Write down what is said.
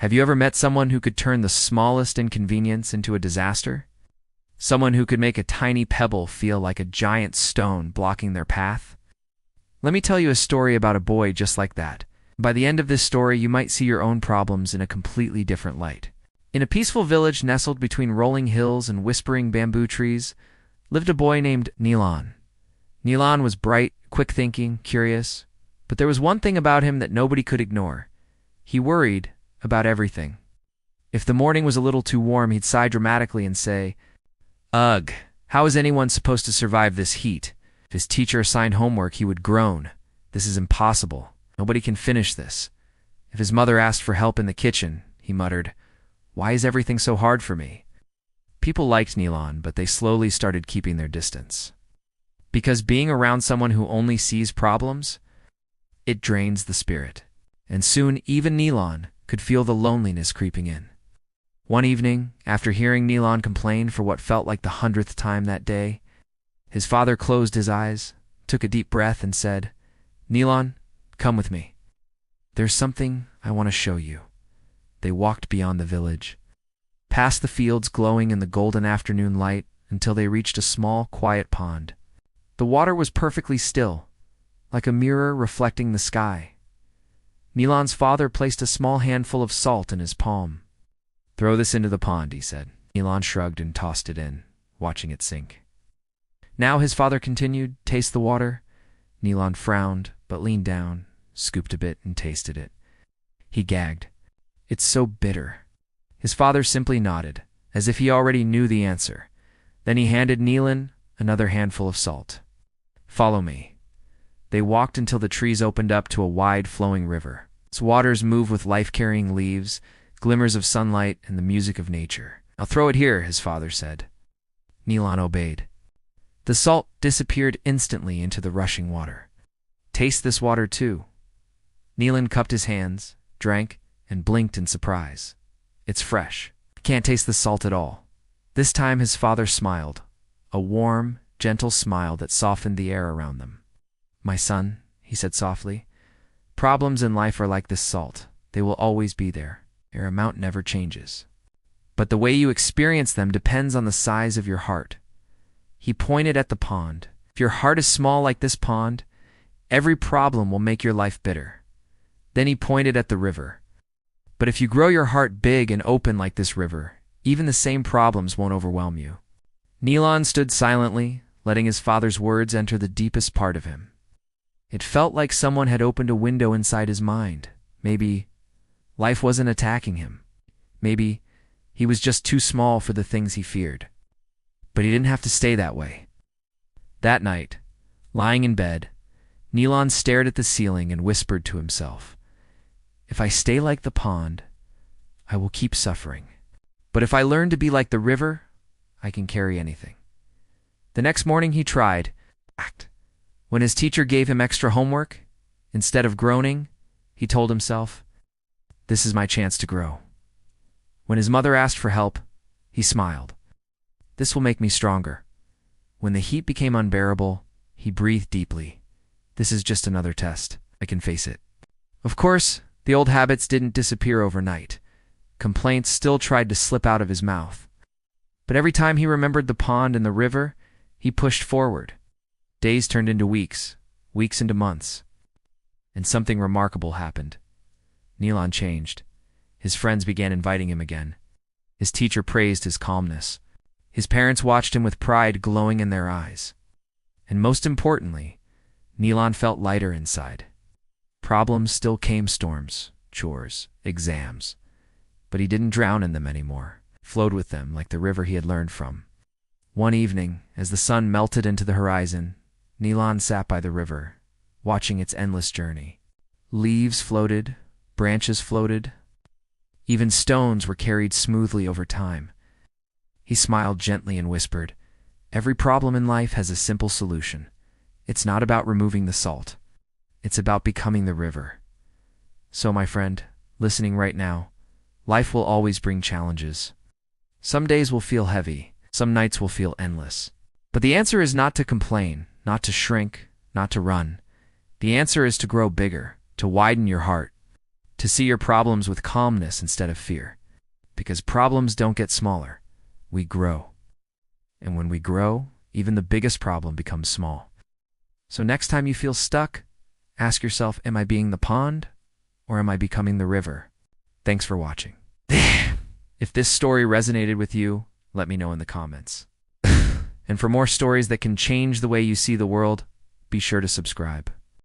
Have you ever met someone who could turn the smallest inconvenience into a disaster? Someone who could make a tiny pebble feel like a giant stone blocking their path? Let me tell you a story about a boy just like that. By the end of this story, you might see your own problems in a completely different light. In a peaceful village nestled between rolling hills and whispering bamboo trees, lived a boy named Nilan. Nilan was bright, quick-thinking, curious, but there was one thing about him that nobody could ignore. He worried about everything. If the morning was a little too warm, he'd sigh dramatically and say, "Ugh, how is anyone supposed to survive this heat?" If his teacher assigned homework, he would groan, "This is impossible. Nobody can finish this." If his mother asked for help in the kitchen, he muttered, "Why is everything so hard for me?" People liked Nilan, but they slowly started keeping their distance. Because being around someone who only sees problems, it drains the spirit. And soon even Nilan could feel the loneliness creeping in. One evening, after hearing Nilan complain for what felt like the 100th time that day, his father closed his eyes, took a deep breath, and said, "Nilan, come with me. There's something I want to show you." They walked beyond the village, past the fields glowing in the golden afternoon light, until they reached a small, quiet pond. The water was perfectly still, like a mirror reflecting the sky. Nilan's father placed a small handful of salt in his palm. "Throw this into the pond," he said. Nilan shrugged and tossed it in, watching it sink. "Now," his father continued, "taste the water." Nilan frowned, but leaned down, scooped a bit, and tasted it. He gagged. "It's so bitter." His father simply nodded, as if he already knew the answer. Then he handed Nilan another handful of salt. "Follow me." They walked until the trees opened up to a wide, flowing river. Its waters moved with life-carrying leaves, glimmers of sunlight, and the music of nature. "I'll throw it here," his father said. Nilan obeyed. The salt disappeared instantly into the rushing water. "Taste this water too." Nilan cupped his hands, drank, and blinked in surprise. "It's fresh. I can't taste the salt at all." This time his father smiled, a warm, gentle smile that softened the air around them. "My son," he said softly, "problems in life are like this salt. They will always be there. Their amount never changes. But the way you experience them depends on the size of your heart." He pointed at the pond. "If your heart is small like this pond, every problem will make your life bitter." Then he pointed at the river. "But if you grow your heart big and open like this river, even the same problems won't overwhelm you." Nilan stood silently, letting his father's words enter the deepest part of him. It felt like someone had opened a window inside his mind. Maybe life wasn't attacking him. Maybe he was just too small for the things he feared. But he didn't have to stay that way. That night, lying in bed, Nilan stared at the ceiling and whispered to himself, "If I stay like the pond, I will keep suffering. But if I learn to be like the river, I can carry anything." The next morning he tried. When his teacher gave him extra homework, instead of groaning, he told himself, "This is my chance to grow." When his mother asked for help, he smiled. "This will make me stronger." When the heat became unbearable, he breathed deeply. "This is just another test. I can face it." Of course, the old habits didn't disappear overnight. Complaints still tried to slip out of his mouth. But every time he remembered the pond and the river, he pushed forward. Days turned into weeks, weeks into months. And something remarkable happened. Nilan changed. His friends began inviting him again. His teacher praised his calmness. His parents watched him with pride glowing in their eyes. And most importantly, Nilan felt lighter inside. Problems still came, storms, chores, exams. But he didn't drown in them anymore, flowed with them like the river he had learned from. One evening, as the sun melted into the horizon, Nilan sat by the river, watching its endless journey. Leaves floated, branches floated. Even stones were carried smoothly over time. He smiled gently and whispered, "Every problem in life has a simple solution. It's not about removing the salt. It's about becoming the river." So, my friend, listening right now, life will always bring challenges. Some days will feel heavy. Some nights will feel endless. But the answer is not to complain, not to shrink, not to run. The answer is to grow bigger, to widen your heart, to see your problems with calmness instead of fear. Because problems don't get smaller, we grow. And when we grow, even the biggest problem becomes small. So next time you feel stuck, ask yourself, am I being the pond or am I becoming the river? Thanks for watching. If this story resonated with you, let me know in the comments. And for more stories that can change the way you see the world, be sure to subscribe.